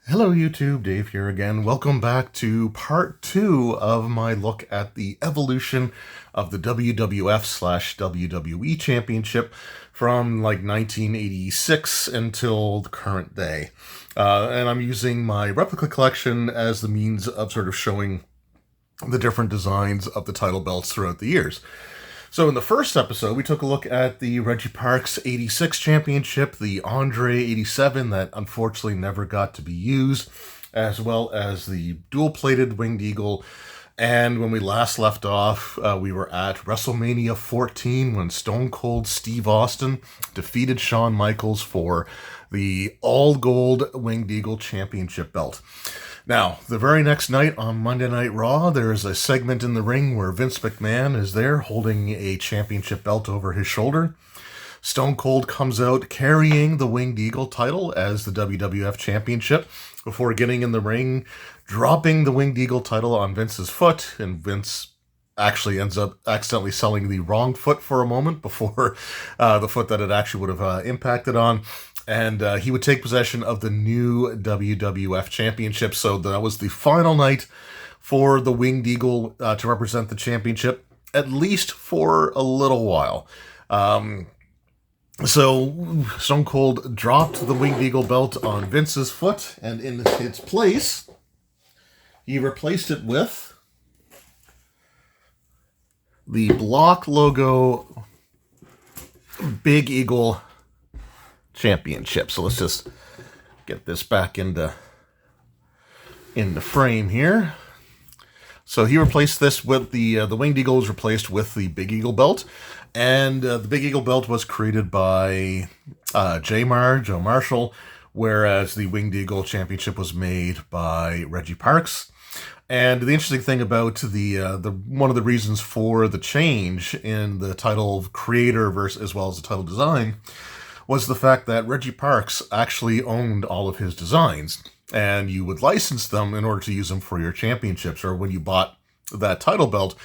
Hello YouTube, Dave here again. Welcome back to part 2 of my look at the evolution of the WWF/WWE Championship from like 1986 until the current day. And I'm using my Replica collection as the means of sort of showing the different designs of the title belts throughout the years. So in the first episode, we took a look at the Reggie Parks 86 championship, the Andre 87 that unfortunately never got to be used, as well as the dual-plated Winged Eagle. And when we last left off, we were at WrestleMania 14 when Stone Cold Steve Austin defeated Shawn Michaels for the all-gold Winged Eagle championship belt. Now, the very next night on Monday Night Raw, there is a segment in the ring where Vince McMahon is there holding a championship belt over his shoulder. Stone Cold comes out carrying the Winged Eagle title as the WWF Championship before getting in the ring, dropping the Winged Eagle title on Vince's foot, and Vince actually ends up accidentally selling the wrong foot for a moment before the foot that it actually would have impacted on. And he would take possession of the new WWF Championship. So that was the final night for the Winged Eagle to represent the championship, at least for a little while. So Stone Cold dropped the Winged Eagle belt on Vince's foot, and in its place, he replaced it with the block logo Big Eagle Championship. So let's just get this back into frame here. So he replaced this with the Winged Eagle was replaced with the Big Eagle belt, and the Big Eagle belt was created by Joe Marshall, whereas the Winged Eagle Championship was made by Reggie Parks. And the interesting thing about the one of the reasons for the change in the title creator versus as well as the title design was the fact that Reggie Parks actually owned all of his designs, and you would license them in order to use them for your championships, or when you bought that title belt,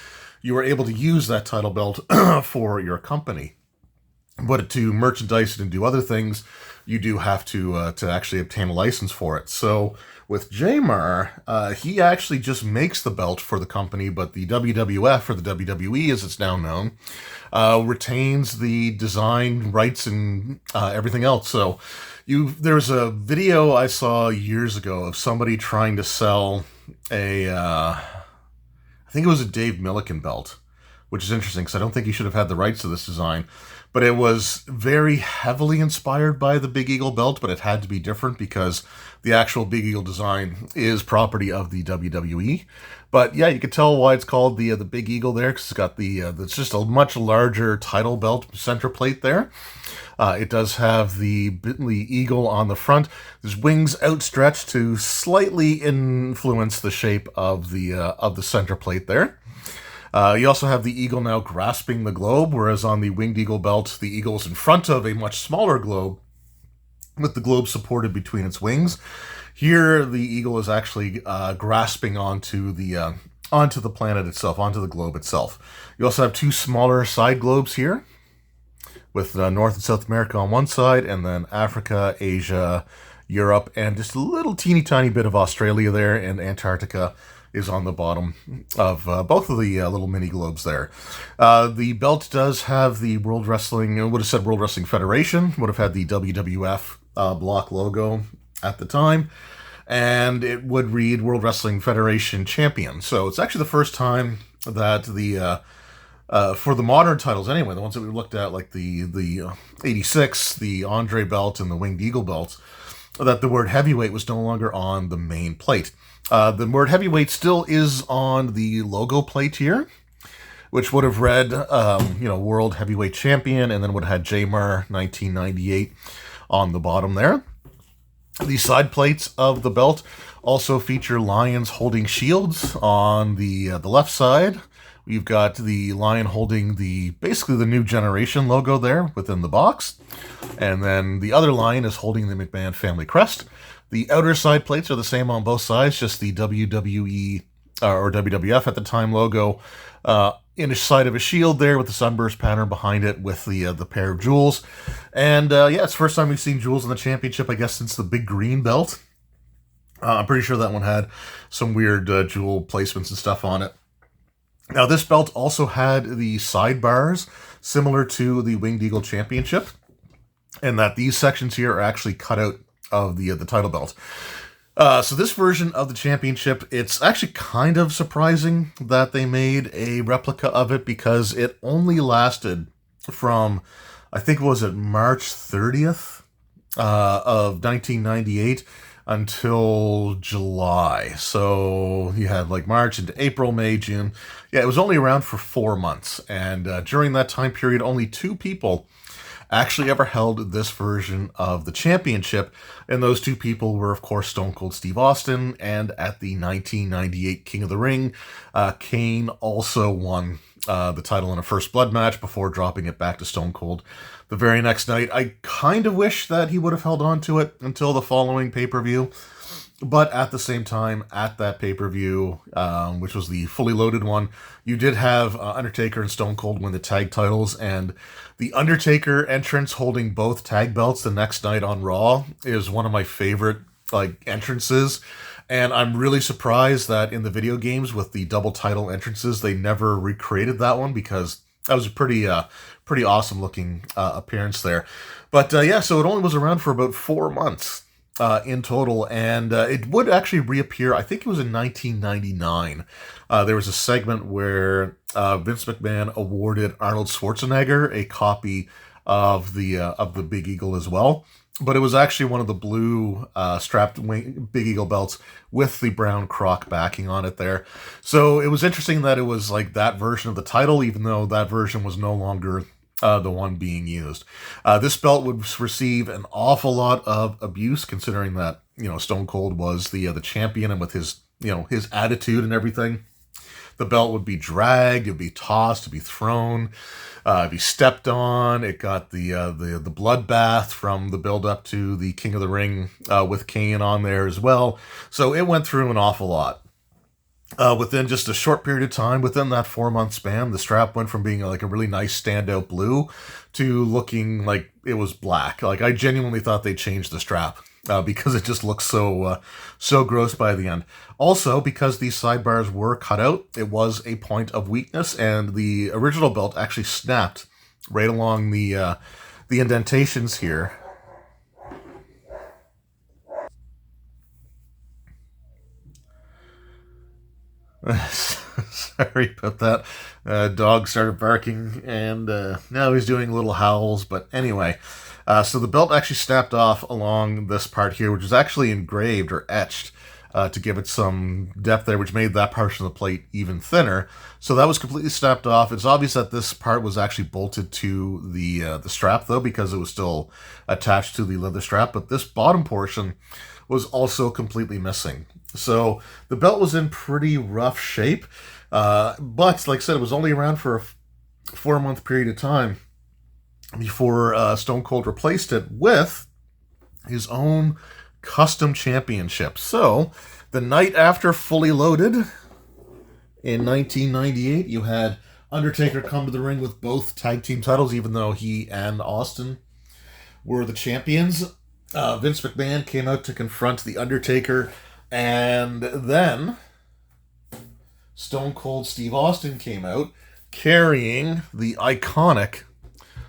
you were able to use that title belt for your company. But to merchandise it and do other things, you do have to actually obtain a license for it. So with Jamar, he actually just makes the belt for the company, but the WWF, or the WWE as it's now known, retains the design rights and everything else. So there's a video I saw years ago of somebody trying to sell I think it was a Dave Milliken belt, which is interesting because I don't think he should have had the rights to this design. But it was very heavily inspired by the Big Eagle belt, but it had to be different because the actual Big Eagle design is property of the WWE. But yeah, you could tell why it's called the Big Eagle there, because it's got it's just a much larger title belt center plate there. It does have the eagle on the front. There's wings outstretched to slightly influence the shape of the center plate there. You also have the eagle now grasping the globe, whereas on the Winged Eagle belt, the eagle is in front of a much smaller globe, with the globe supported between its wings. Here, the eagle is actually grasping onto the planet itself, onto the globe itself. You also have two smaller side globes here, with North and South America on one side, and then Africa, Asia, Europe, and just a little teeny tiny bit of Australia there, and Antarctica is on the bottom of both of the little mini globes there. The belt does have the World Wrestling, it would have said World Wrestling Federation, would have had the WWF block logo at the time, and it would read World Wrestling Federation Champion. So it's actually the first time that for the modern titles anyway, the ones that we looked at, like the 86, the Andre belt, and the Winged Eagle belts, that the word heavyweight was no longer on the main plate. The word heavyweight still is on the logo plate here, which would have read, World Heavyweight Champion, and then would have had Jamar 1998 on the bottom there. The side plates of the belt also feature lions holding shields on the left side. We've got the lion holding basically the New Generation logo there within the box. And then the other lion is holding the McMahon family crest. The outer side plates are the same on both sides, just the WWE or WWF at the time logo in the side of a shield there with the sunburst pattern behind it with the pair of jewels. And it's the first time we've seen jewels in the championship, I guess, since the big green belt. I'm pretty sure that one had some weird jewel placements and stuff on it. Now, this belt also had the sidebars similar to the Winged Eagle Championship, and that these sections here are actually cut out of the title belt. So this version of the championship, it's actually kind of surprising that they made a replica of it, because it only lasted from, I think, was it March 30th of 1998 until July. So you had like March into April, May, June. Yeah, it was only around for 4 months. And during that time period, only 2 people actually ever held this version of the championship. And those 2 people were, of course, Stone Cold Steve Austin, and at the 1998 King of the Ring, Kane also won the title in a First Blood match before dropping it back to Stone Cold the very next night. I kind of wish that he would have held on to it until the following pay-per-view. But at the same time, at that pay-per-view, which was the fully loaded one, you did have Undertaker and Stone Cold win the tag titles, and the Undertaker entrance holding both tag belts the next night on Raw is one of my favorite entrances. And I'm really surprised that in the video games with the double title entrances, they never recreated that one, because that was a pretty awesome looking appearance there. But yeah, so it only was around for about 4 months. In total, and it would actually reappear, I think it was in 1999. There was a segment where Vince McMahon awarded Arnold Schwarzenegger a copy of the Big Eagle as well, but it was actually one of the blue strapped Big Eagle belts with the brown croc backing on it there. So it was interesting that it was like that version of the title, even though that version was no longer the one being used. This belt would receive an awful lot of abuse, considering that, Stone Cold was the champion, and with his, his attitude and everything. The belt would be dragged, it'd be tossed, it'd be thrown, it'd be stepped on. It got the bloodbath from the build up to the King of the Ring with Kane on there as well. So it went through an awful lot. Within just a short period of time, within that 4-month span, the strap went from being like a really nice standout blue to looking like it was black. Like, I genuinely thought they changed the strap because it just looked so gross by the end. Also, because these sidebars were cut out, it was a point of weakness, and the original belt actually snapped right along the indentations here. Sorry about that. Dog started barking, and now he's doing little howls. But anyway, so the belt actually snapped off along this part here, which was actually engraved or etched to give it some depth there, which made that portion of the plate even thinner. So that was completely snapped off. It's obvious that this part was actually bolted to the strap, though, because it was still attached to the leather strap. But this bottom portion was also completely missing. So the belt was in pretty rough shape, but like I said, it was only around for a 4-month period of time before Stone Cold replaced it with his own custom championship. So the night after Fully Loaded in 1998, you had Undertaker come to the ring with both tag team titles, even though he and Austin were the champions. Vince McMahon came out to confront The Undertaker, and then Stone Cold Steve Austin came out carrying the iconic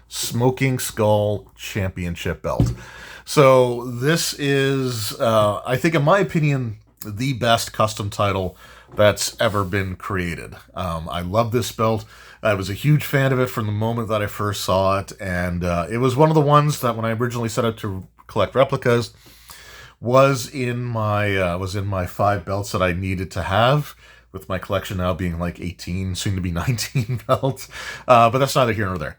Smoking Skull Championship belt. So this is, I think, in my opinion, the best custom title that's ever been created. I love this belt. I was a huge fan of it from the moment that I first saw it, and it was one of the ones that when I originally set out to collect replicas was in my 5 belts that I needed to have, with my collection now being like 18, soon to be 19 belts. But that's neither here nor there.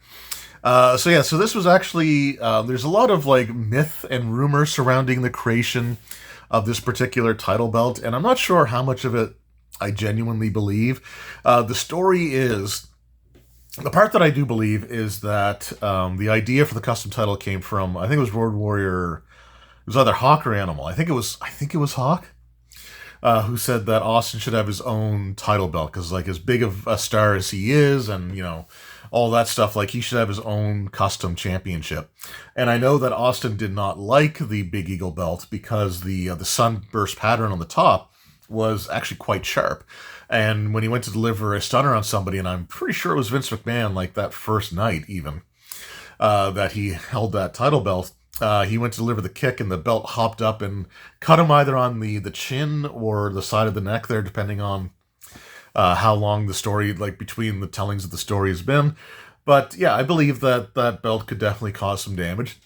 So this was actually, there's a lot of like myth and rumor surrounding the creation of this particular title belt, and I'm not sure how much of it I genuinely believe. The story is, the part that I do believe is that the idea for the custom title came from, I think it was Road Warrior. It was either Hawk or Animal. I think it was Hawk, who said that Austin should have his own title belt, because like as big of a star as he is, and all that stuff. Like, he should have his own custom championship. And I know that Austin did not like the Big Eagle belt because the sunburst pattern on the top was actually quite sharp. And when he went to deliver a stunner on somebody, and I'm pretty sure it was Vince McMahon, like that first night even, that he held that title belt, he went to deliver the kick, and the belt hopped up and cut him either on the chin or the side of the neck there, depending on how long the story, like between the tellings of the story, has been. But yeah, I believe that that belt could definitely cause some damage.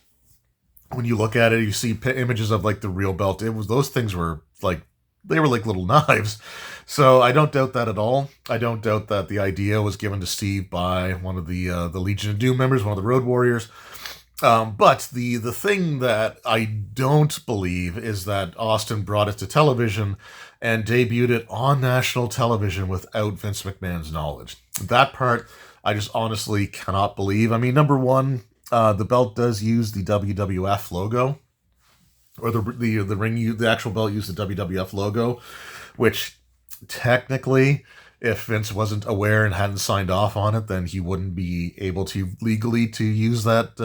When you look at it, you see images of like the real belt. Those things were like, they were like little knives. So I don't doubt that at all. I don't doubt that the idea was given to Steve by one of the Legion of Doom members, one of the Road Warriors. But the thing that I don't believe is that Austin brought it to television and debuted it on national television without Vince McMahon's knowledge. That part, I just honestly cannot believe. I mean, number one, the belt does use the WWF logo, or the ring. The actual belt used the WWF logo, which technically, if Vince wasn't aware and hadn't signed off on it, then he wouldn't be able to legally to use that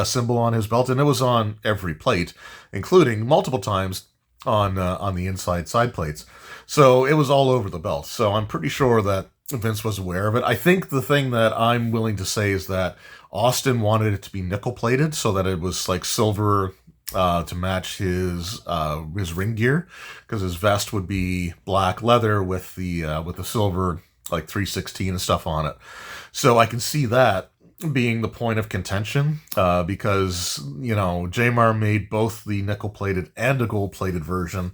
symbol on his belt, and it was on every plate, including multiple times on the inside side plates. So it was all over the belt. So I'm pretty sure that Vince was aware of it. I think the thing that I'm willing to say is that Austin wanted it to be nickel plated so that it was like silver to match his ring gear, because his vest would be black leather with the silver like 316 and stuff on it. So I can see that being the point of contention, because Jamar made both the nickel plated and a gold plated version,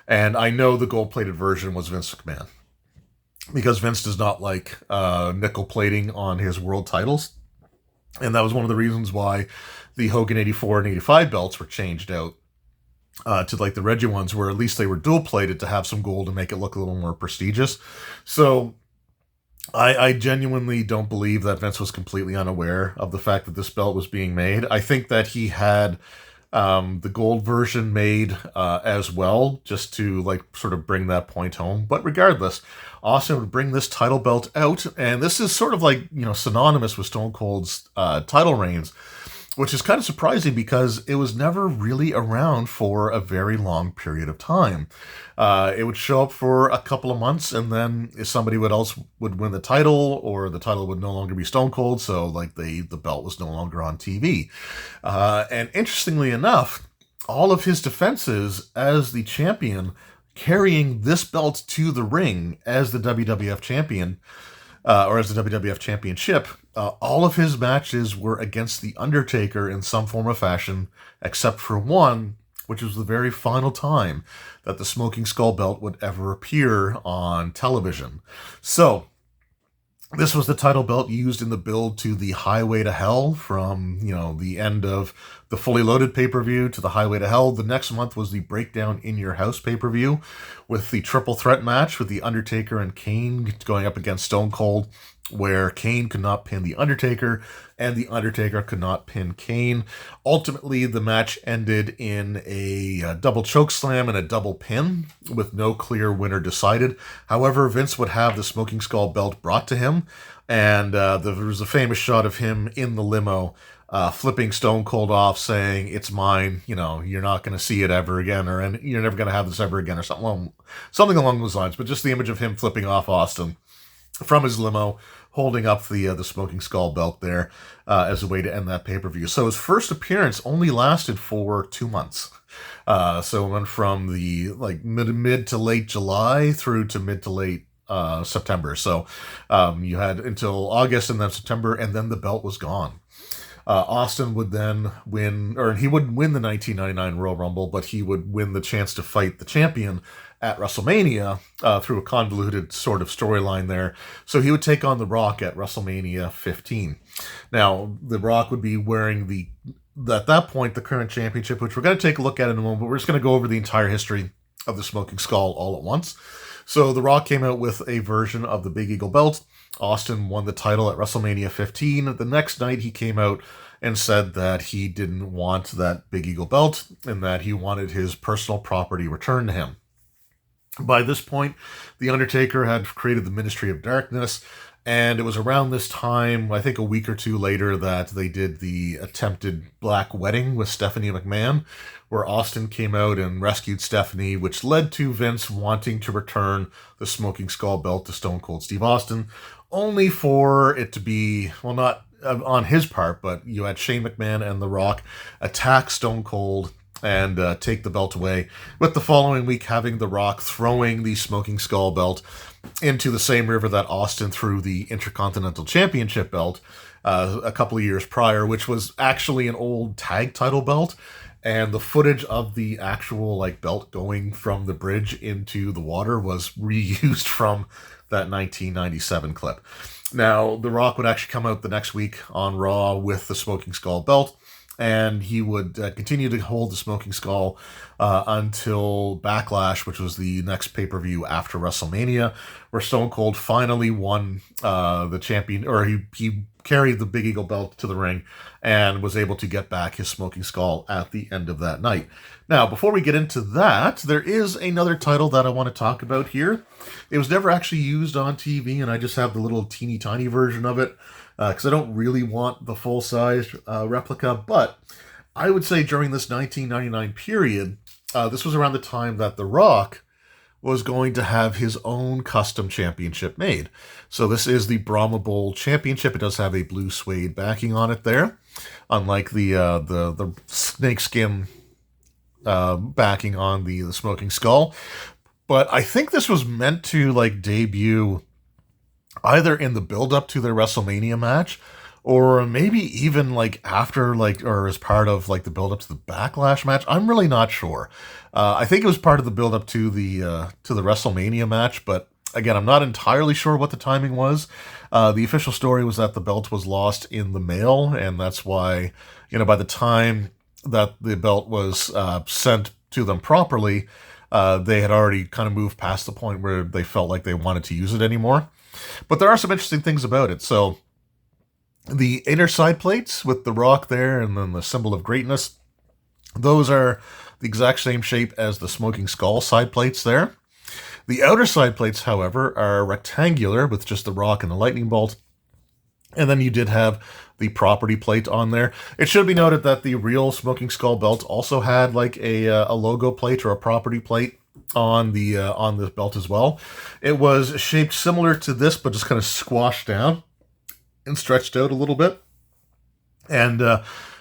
and I know the gold plated version was Vince McMahon, because Vince does not like nickel plating on his world titles, and that was one of the reasons why the Hogan 84 and 85 belts were changed out to like the Reggie ones, where at least they were dual plated to have some gold and make it look a little more prestigious. So I genuinely don't believe that Vince was completely unaware of the fact that this belt was being made. I think that he had the gold version made as well, just to like sort of bring that point home. But regardless, Austin would bring this title belt out, and this is sort of like, synonymous with Stone Cold's title reigns, which is kind of surprising because it was never really around for a very long period of time. It would show up for a couple of months, and then if somebody else would win the title, or the title would no longer be Stone Cold, so like the belt was no longer on TV. And interestingly enough, all of his defenses as the champion, carrying this belt to the ring as the WWF champion, or as the WWF Championship, all of his matches were against The Undertaker in some form or fashion, except for one, which was the very final time that the Smoking Skull belt would ever appear on television. So, this was the title belt used in the build to the Highway to Hell, from, the end of the Fully Loaded pay-per-view to the Highway to Hell. The next month was the Breakdown in Your House pay-per-view, with the triple threat match with The Undertaker and Kane going up against Stone Cold, where Kane could not pin The Undertaker, and The Undertaker could not pin Kane. Ultimately, the match ended in a double choke slam and a double pin, with no clear winner decided. However, Vince would have the Smoking Skull belt brought to him, and there was a famous shot of him in the limo, flipping Stone Cold off, saying, "It's mine, you're not going to see it ever again, or and you're never going to have this ever again," or something along those lines. But just the image of him flipping off Austin from his limo, holding up the Smoking Skull belt there as a way to end that pay-per-view. So his first appearance only lasted for 2 months. So it went from the like mid to late July through to mid to late September. So you had until August and then September, and then the belt was gone. Austin would then win, or he wouldn't win the 1999 Royal Rumble, but he would win the chance to fight the champion at WrestleMania through a convoluted sort of storyline there. So he would take on The Rock at WrestleMania 15. Now, The Rock would be wearing at that point, the current championship, which we're going to take a look at in a moment, but we're just going to go over the entire history of the Smoking Skull all at once. So The Rock came out with a version of the Big Eagle belt. Austin won the title at WrestleMania 15. The next night he came out and said that he didn't want that Big Eagle belt and that he wanted his personal property returned to him. By this point, The Undertaker had created the Ministry of Darkness, And it was around this time, I think a week or two later, that they did the attempted Black Wedding with Stephanie McMahon, where Austin came out and rescued Stephanie, which led to Vince wanting to return the Smoking Skull belt to Stone Cold Steve Austin, only for it to be, well, not on his part, but you had Shane McMahon and The Rock attack Stone Cold and take the belt away, with the following week having The Rock throwing the Smoking Skull belt into the same river that Austin threw the Intercontinental Championship belt a couple of years prior, which was actually an old tag title belt. And the footage of the actual belt going from the bridge into the water was reused from that 1997 clip. Now, The Rock would actually come out the next week on Raw with the Smoking Skull belt, and he would continue to hold the Smoking Skull until Backlash, which was the next pay-per-view after WrestleMania, where Stone Cold finally won the champion, or he carried the Big Eagle belt to the ring and was able to get back his Smoking Skull at the end of that night. Now, before we get into that, there is another title that I want to talk about here. It was never actually used on TV, and I just have the little teeny tiny version of it, because I don't really want the full-size replica. But I would say during this 1999 period, this was around the time that The Rock was going to have his own custom championship made. So this is the Brahma Bowl Championship. It does have a blue suede backing on it there, unlike the snakeskin backing on the Smoking Skull. But I think this was meant to debut either in the build-up to their WrestleMania match, or maybe even after or as part of the build-up to the Backlash match. I'm really not sure. I think it was part of the build-up to the WrestleMania match, but again, I'm not entirely sure what the timing was. The official story was that the belt was lost in the mail, and that's why, by the time that the belt was sent to them properly, they had already kind of moved past the point where they felt like they wanted to use it anymore. But there are some interesting things about it. So the inner side plates with The Rock there and then the symbol of greatness, those are the exact same shape as the Smoking Skull side plates there. The outer side plates, however, are rectangular with just The Rock and the lightning bolt. And then you did have the property plate on there. It should be noted that the real Smoking Skull belt also had a logo plate or a property plate on this belt as well. It was shaped similar to this, but just kind of squashed down and stretched out a little bit. And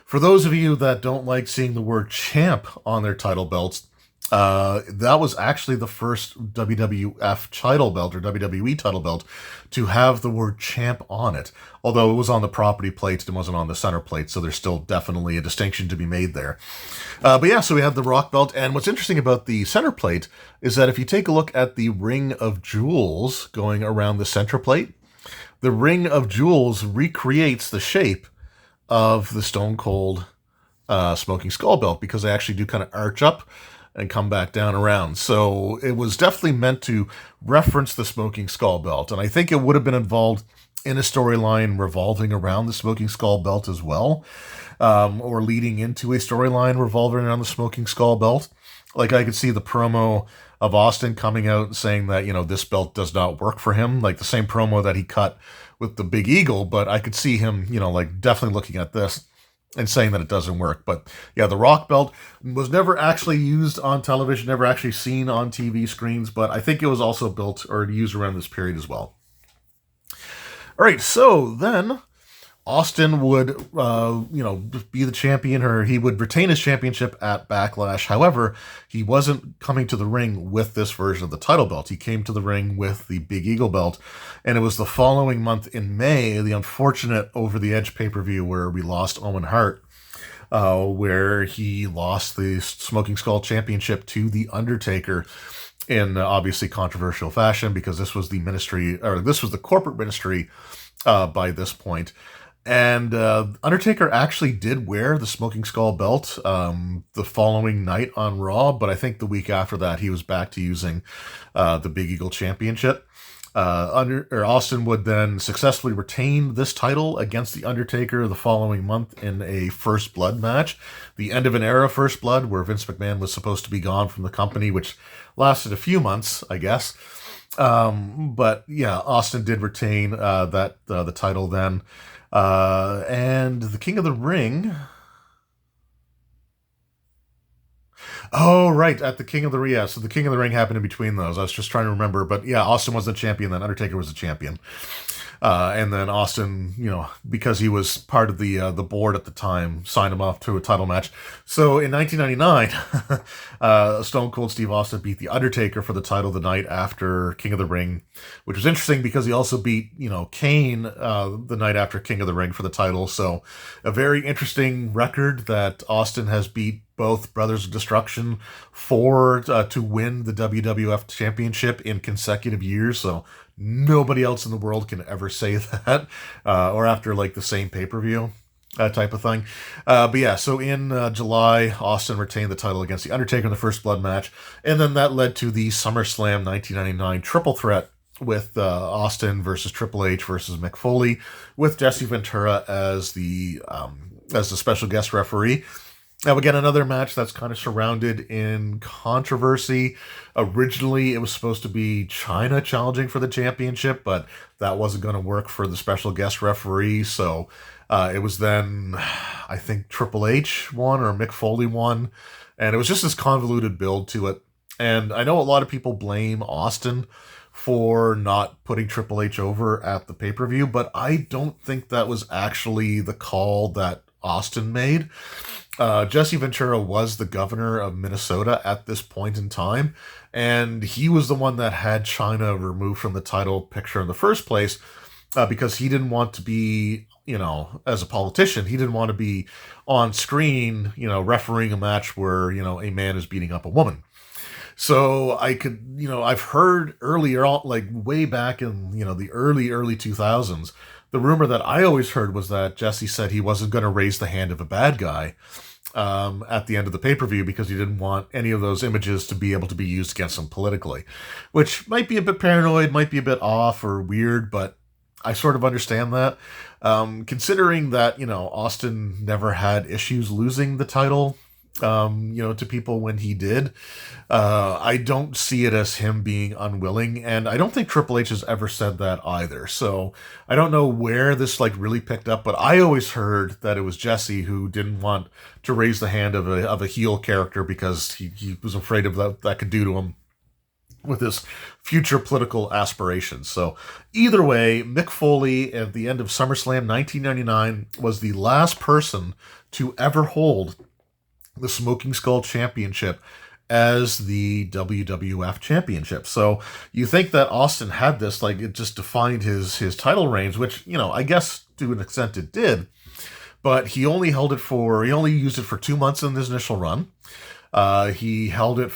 for those of you that don't like seeing the word champ on their title belts, that was actually the first WWF title belt or WWE title belt to have the word champ on it. Although it was on the property plate, it wasn't on the center plate, so there's still definitely a distinction to be made there. But yeah, so we have the Rock belt, and what's interesting about the center plate is that if you take a look at the ring of jewels going around the center plate, the ring of jewels recreates the shape of the Stone Cold Smoking Skull belt, because they actually do kind of arch up and come back down around. So it was definitely meant to reference the Smoking Skull belt. And I think it would have been involved in a storyline revolving around the Smoking Skull belt as well, or leading into a storyline revolving around the Smoking Skull belt. I could see the promo of Austin coming out and saying that, this belt does not work for him, like the same promo that he cut with the Big Eagle, but I could see him, definitely looking at this and saying that it doesn't work. But yeah, the Rock belt was never actually used on television, never actually seen on TV screens, but I think it was also built or used around this period as well. All right, so then Austin would, be the champion, or he would retain his championship at Backlash. However, he wasn't coming to the ring with this version of the title belt. He came to the ring with the Big Eagle belt, and it was the following month in May, the unfortunate Over the Edge pay-per-view where we lost Owen Hart, where he lost the Smoking Skull Championship to The Undertaker in obviously controversial fashion, because this was the ministry, or this was the corporate ministry by this point. And Undertaker actually did wear the Smoking Skull belt the following night on Raw, but I think the week after that he was back to using the Big Eagle Championship. Austin would then successfully retain this title against The Undertaker the following month in a First Blood match, the end of an era First Blood, where Vince McMahon was supposed to be gone from the company, which lasted a few months, I guess. But yeah, Austin did retain the title then. And the King of the Ring. Oh, right, at the King of the Ring. Yeah, so the King of the Ring happened in between those. I was just trying to remember, but yeah, Austin was the champion. Then Undertaker was the champion. And then Austin, because he was part of the board at the time, signed him off to a title match. So in 1999, Stone Cold Steve Austin beat the Undertaker for the title the night after King of the Ring, which was interesting because he also beat Kane the night after King of the Ring for the title. So a very interesting record that Austin has beat both Brothers of Destruction to win the WWF Championship in consecutive years. So nobody else in the world can ever say that, or after like the same pay-per-view type of thing. But yeah, so in July, Austin retained the title against The Undertaker in the First Blood match, and then that led to the SummerSlam 1999 triple threat with Austin versus Triple H versus Mick Foley, with Jesse Ventura as the special guest referee. Now, again, another match that's kind of surrounded in controversy. Originally, it was supposed to be Chyna challenging for the championship, but that wasn't going to work for the special guest referee. So it was then, I think, Triple H won or Mick Foley won. And it was just this convoluted build to it. And I know a lot of people blame Austin for not putting Triple H over at the pay-per-view, but I don't think that was actually the call that Austin made. Jesse Ventura was the governor of Minnesota at this point in time, and he was the one that had Chyna removed from the title picture in the first place, because he didn't want to be, as a politician, he didn't want to be on screen, refereeing a match where, a man is beating up a woman. So I've heard earlier, like way back in, the early 2000s, the rumor that I always heard was that Jesse said he wasn't going to raise the hand of a bad guy at the end of the pay-per-view because he didn't want any of those images to be able to be used against him politically, which might be a bit paranoid, might be a bit off or weird, but I sort of understand that. Considering that, Austin never had issues losing the title, to people when he did. I don't see it as him being unwilling, and I don't think Triple H has ever said that either. So I don't know where this really picked up, but I always heard that it was Jesse who didn't want to raise the hand of a heel character because he was afraid of that could do to him with his future political aspirations. So either way, Mick Foley at the end of SummerSlam 1999 was the last person to ever hold the Smoking Skull Championship as the WWF Championship. So you think that Austin had this, it just defined his title reigns, which, I guess to an extent it did, but he only used it for 2 months in his initial run. He held it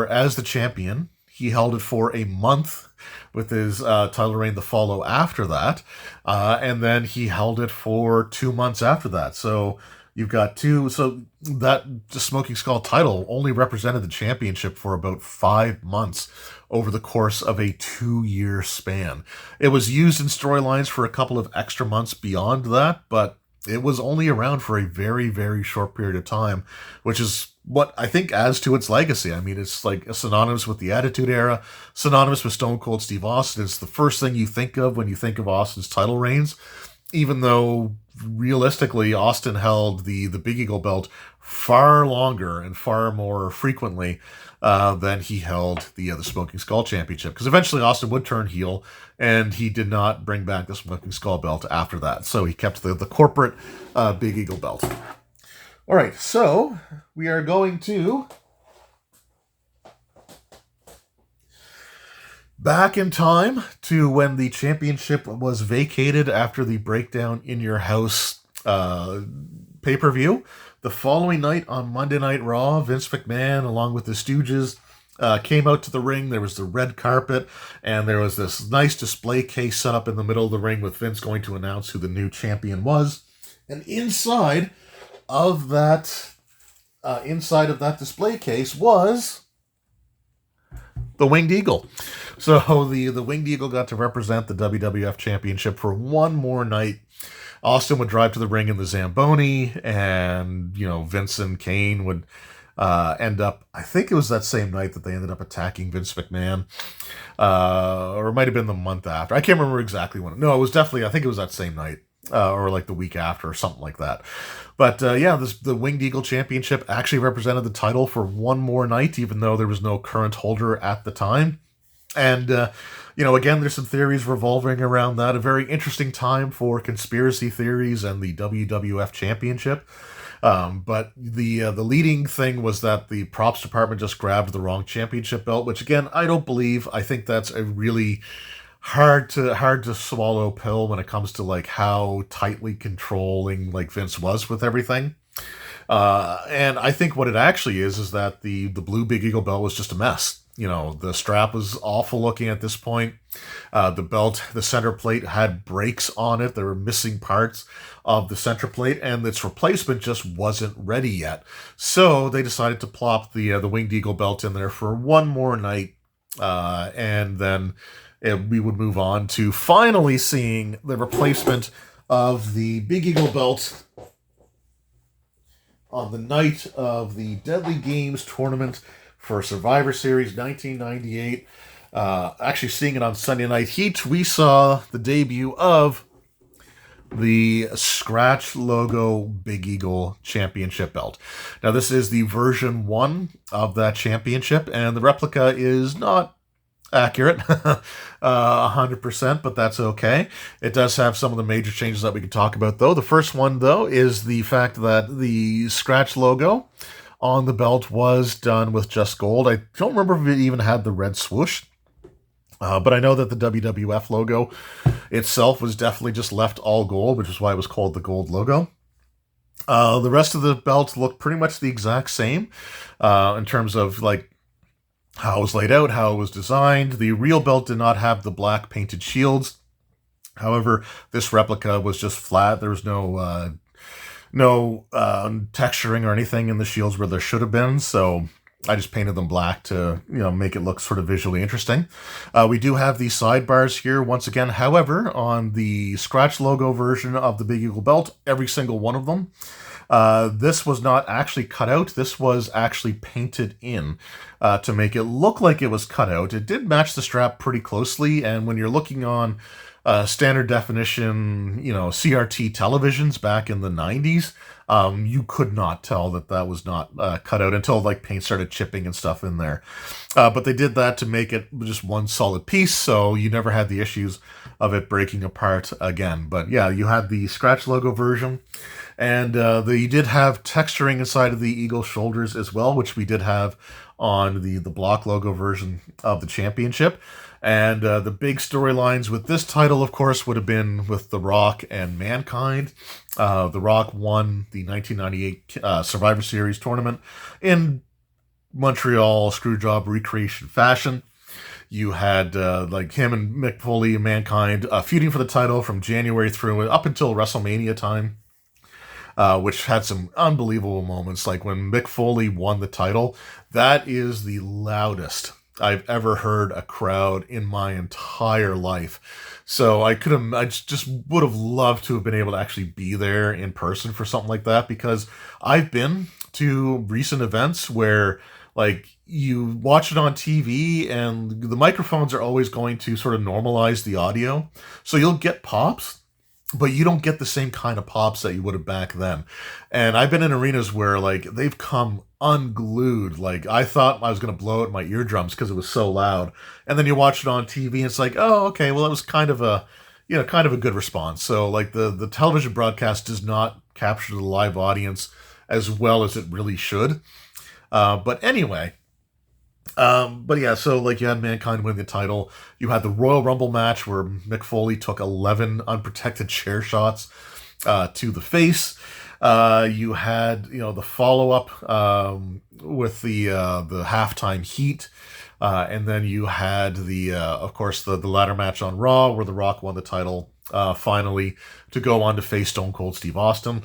as the champion, he held it for a month with his title reign to follow after that, and then he held it for 2 months after that. So you've got so that the Smoking Skull title only represented the championship for about 5 months over the course of a 2-year span. It was used in storylines for a couple of extra months beyond that, but it was only around for a very, very short period of time, which is what I think adds to its legacy. I mean, it's synonymous with the Attitude Era, synonymous with Stone Cold Steve Austin. It's the first thing you think of when you think of Austin's title reigns, even though realistically Austin held the Big Eagle belt far longer and far more frequently than he held the Smoking Skull Championship, because eventually Austin would turn heel and he did not bring back the Smoking Skull belt after that, so he kept the corporate Big Eagle belt. All right, so we are going to back in time to when the championship was vacated after the Breakdown in Your House pay-per-view. The following night on Monday Night Raw, Vince McMahon, along with the Stooges, came out to the ring. There was the red carpet, and there was this nice display case set up in the middle of the ring with Vince going to announce who the new champion was. And inside of that display case was the Winged Eagle. So the Winged Eagle got to represent the WWF Championship for one more night. Austin would drive to the ring in the Zamboni, and Vince and Kane would end up, I think it was that same night that they ended up attacking Vince McMahon, or it might have been the month after. I can't remember exactly when. No, it was definitely, I think it was that same night, or like the week after or something like that. But the Winged Eagle Championship actually represented the title for one more night, even though there was no current holder at the time. And, again, there's some theories revolving around that. A very interesting time for conspiracy theories and the WWF Championship. But the leading thing was that the props department just grabbed the wrong championship belt, which, again, I don't believe. I think that's a really hard to swallow pill when it comes to like how tightly controlling like Vince was with everything. And I think what it actually is that the blue Big Eagle belt was just a mess. The strap was awful looking at this point. The belt, the center plate had breaks on it. There were missing parts of the center plate, and its replacement just wasn't ready yet. So they decided to plop the Winged Eagle belt in there for one more night, and then we would move on to finally seeing the replacement of the Big Eagle belt on the night of the Deadly Games tournament for Survivor Series 1998. Actually seeing it on Sunday Night Heat, we saw the debut of the Scratch logo Big Eagle Championship belt. Now, this is the version 1 of that championship, and the replica is not accurate 100%, but that's okay. It does have some of the major changes that we can talk about, though. The first one, though, is the fact that the Scratch logo on the belt was done with just gold. I don't remember if it even had the red swoosh, but I know that the WWF logo itself was definitely just left all gold, which is why it was called the gold logo. The rest of the belt looked pretty much the exact same in terms of like how it was laid out, how it was designed. The real belt did not have the black painted shields. However, this replica was just flat. There was no texturing or anything in the shields where there should have been. So I just painted them black to, make it look sort of visually interesting. We do have these sidebars here once again. However, on the Scratch logo version of the Big Eagle belt, every single one of them, this was not actually cut out. This was actually painted in to make it look like it was cut out. It did match the strap pretty closely, and when you're looking on standard definition, CRT televisions back in the 90s, you could not tell that was not cut out until like paint started chipping and stuff in there. But they did that to make it just one solid piece, so you never had the issues of it breaking apart again. But yeah, you had the Scratch logo version, and you did have texturing inside of the eagle shoulders as well, which we did have on the block logo version of the championship. And the big storylines with this title, of course, would have been with The Rock and Mankind. The Rock won the 1998 Survivor Series tournament in Montreal screwjob recreation fashion. You had like him and Mick Foley and Mankind feuding for the title from January through up until WrestleMania time, which had some unbelievable moments. Like when Mick Foley won the title, that is the loudest I've ever heard a crowd in my entire life. So I just would have loved to have been able to actually be there in person for something like that, because I've been to recent events where like you watch it on TV and the microphones are always going to sort of normalize the audio. So you'll get pops, but you don't get the same kind of pops that you would have back then. And I've been in arenas where like they've come unglued. Like I thought I was going to blow out my eardrums because it was so loud. And then you watch it on TV and it's like, oh, okay, well, that was kind of a good response. So like the television broadcast does not capture the live audience as well as it really should. But anyway, but yeah, so like you had Mankind win the title. You had the Royal Rumble match where Mick Foley took 11 unprotected chair shots to the face. You had the follow up with the halftime heat, and then you had the of course the ladder match on Raw where The Rock won the title finally to go on to face Stone Cold Steve Austin.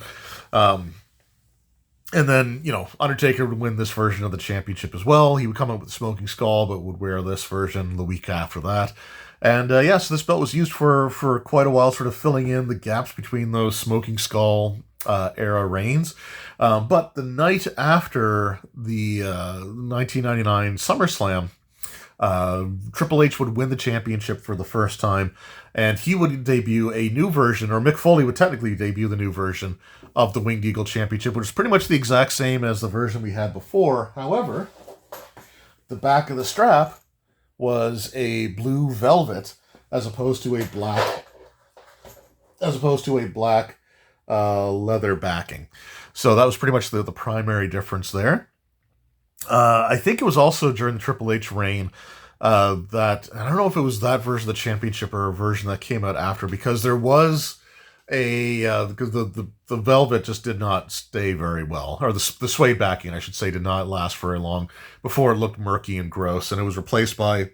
And then, Undertaker would win this version of the championship as well. He would come up with the Smoking Skull, but would wear this version the week after that. And, so this belt was used for quite a while, sort of filling in the gaps between those Smoking Skull era reigns. But the night after the 1999 SummerSlam, Triple H would win the championship for the first time, and he would debut a new version, or Mick Foley would technically debut the new version of the Winged Eagle Championship, which is pretty much the exact same as the version we had before. However, the back of the strap was a blue velvet as opposed to a black leather backing. So that was pretty much the primary difference there. I think it was also during the Triple H reign that, I don't know if it was that version of the championship or a version that came out after, because there was because the velvet just did not stay very well, or the suede backing, I should say, did not last very long before it looked murky and gross, and it was replaced by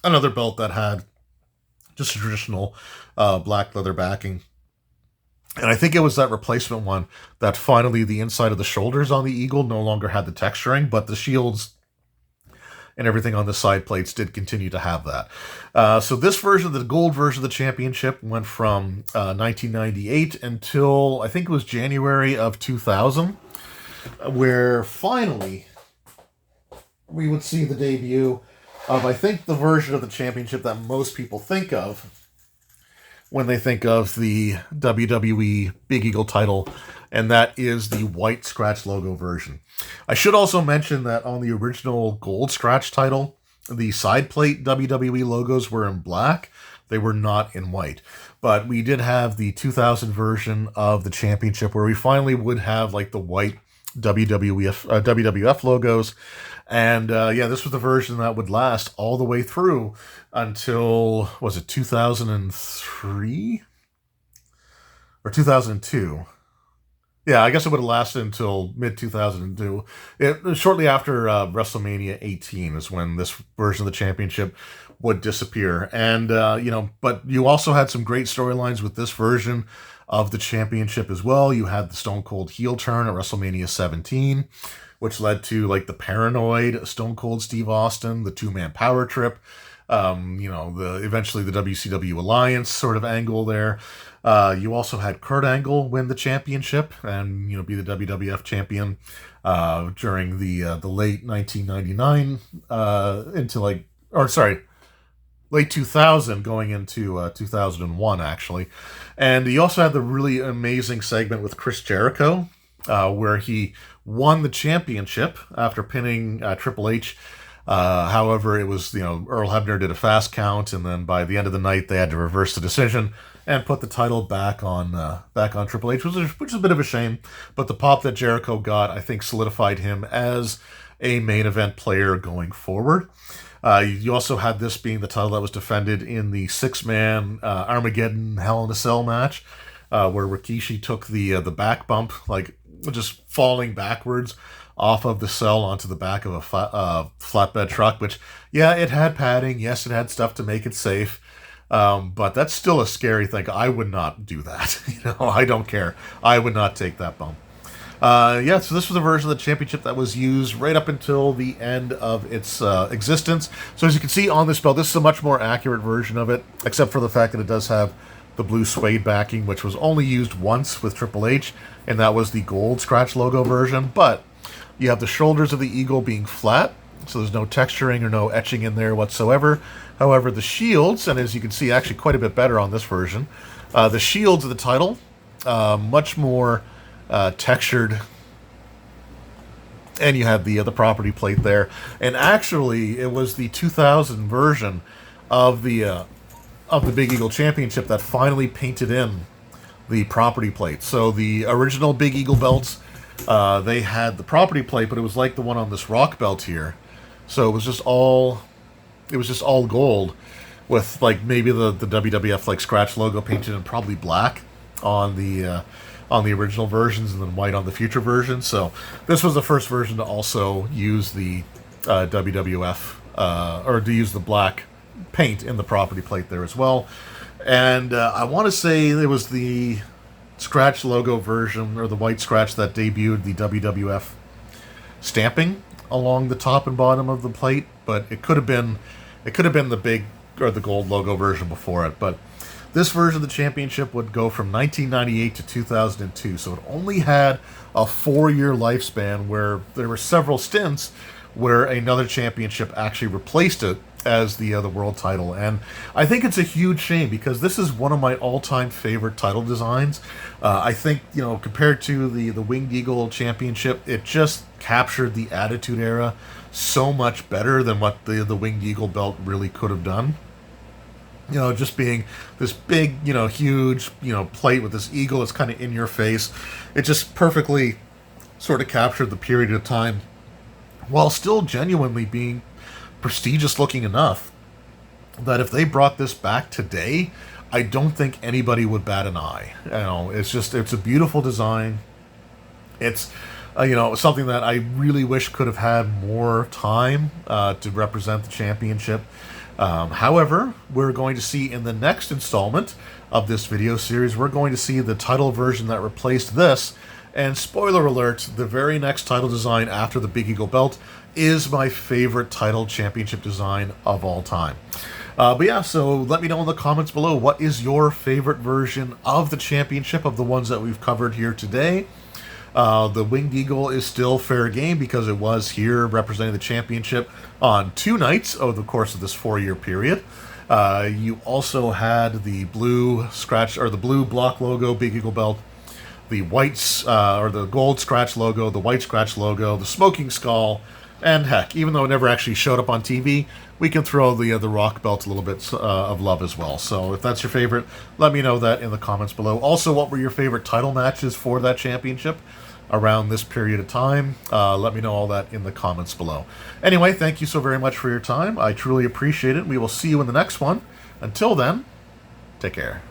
another belt that had just a traditional black leather backing. And I think it was that replacement one that finally the inside of the shoulders on the Eagle no longer had the texturing, but the shields and everything on the side plates did continue to have that. So this version, the gold version of the championship, went from 1998 until I think it was January of 2000, where finally we would see the debut of, I think, the version of the championship that most people think of when they think of the WWE Big Eagle title, and that is the white scratch logo version. I should also mention that on the original gold scratch title, the side plate WWE logos were in black. They were not in white. But we did have the 2000 version of the championship where we finally would have like the white WWF logos. And this was the version that would last all the way through until, was it 2003? Or 2002? Yeah, I guess it would have lasted until mid-2002. Shortly after WrestleMania 18 is when this version of the championship would disappear. And, but you also had some great storylines with this version of the championship as well. You had the Stone Cold heel turn at WrestleMania 17, which led to like the paranoid Stone Cold Steve Austin, the two-man power trip, eventually the WCW Alliance sort of angle there. You also had Kurt Angle win the championship and be the WWF champion during the late 1999 late 2000 going into 2001 actually. And he also had the really amazing segment with Chris Jericho where he won the championship after pinning Triple H. However, it was, Earl Hebner did a fast count, and then by the end of the night, they had to reverse the decision and put the title back on Triple H, which is a bit of a shame. But the pop that Jericho got, I think, solidified him as a main event player going forward. You also had this being the title that was defended in the six-man Armageddon Hell in a Cell match, where Rikishi took the back bump, like just falling backwards off of the cell onto the back of a flatbed truck, which, yeah, it had padding. Yes, it had stuff to make it safe. But that's still a scary thing. I would not do that. I don't care. I would not take that bump. So this was a version of the championship that was used right up until the end of its existence. So as you can see on this belt, this is a much more accurate version of it, except for the fact that it does have the blue suede backing, which was only used once with Triple H, and that was the gold scratch logo version. But you have the shoulders of the Eagle being flat, so there's no texturing or no etching in there whatsoever. However, the shields, and as you can see, actually quite a bit better on this version, the shields of the title, much more textured, and you had the property plate there. And actually, it was the 2000 version of the Big Eagle Championship that finally painted in the property plate. So the original Big Eagle belts, they had the property plate, but it was like the one on this rock belt here. So it was just all gold with like maybe the WWF like scratch logo painted in probably black on the original versions and then white on the future versions. So this was the first version to also use the WWF or to use the black paint in the property plate there as well. And I want to say it was the scratch logo version or the white scratch that debuted the WWF stamping along the top and bottom of the plate, but it could have been the big or the gold logo version before it. But This version of the championship would go from 1998 to 2002, so it only had a 4-year lifespan where there were several stints where another championship actually replaced it as the world title. And I think it's a huge shame because this is one of my all-time favorite title designs. I think, compared to the Winged Eagle Championship, it just captured the Attitude Era so much better than what the Winged Eagle belt really could have done. Just being this big, huge, plate with this eagle that's kind of in your face. It just perfectly sort of captured the period of time while still genuinely being prestigious looking enough that if they brought this back today, I don't think anybody would bat an eye. It's a beautiful design. It's something that I really wish could have had more time to represent the championship. However, we're going to see in the next installment of this video series, we're going to see the title version that replaced this. And spoiler alert, the very next title design after the Big Eagle belt is my favorite title championship design of all time. But yeah, so let me know in the comments below, what is your favorite version of the championship of the ones that we've covered here today? The Winged Eagle is still fair game because it was here representing the championship on 2 nights over the course of this 4-year period. You also had the blue scratch or the blue block logo Big Eagle belt, the whites or the gold scratch logo, the white scratch logo, the smoking skull, and heck, even though it never actually showed up on TV, we can throw the rock belt a little bit of love as well. So if that's your favorite, let me know that in the comments below. Also, what were your favorite title matches for that championship around this period of time? Let me know all that in the comments below. Anyway, thank you so very much for your time. I truly appreciate it. We will see you in the next one. Until then, take care.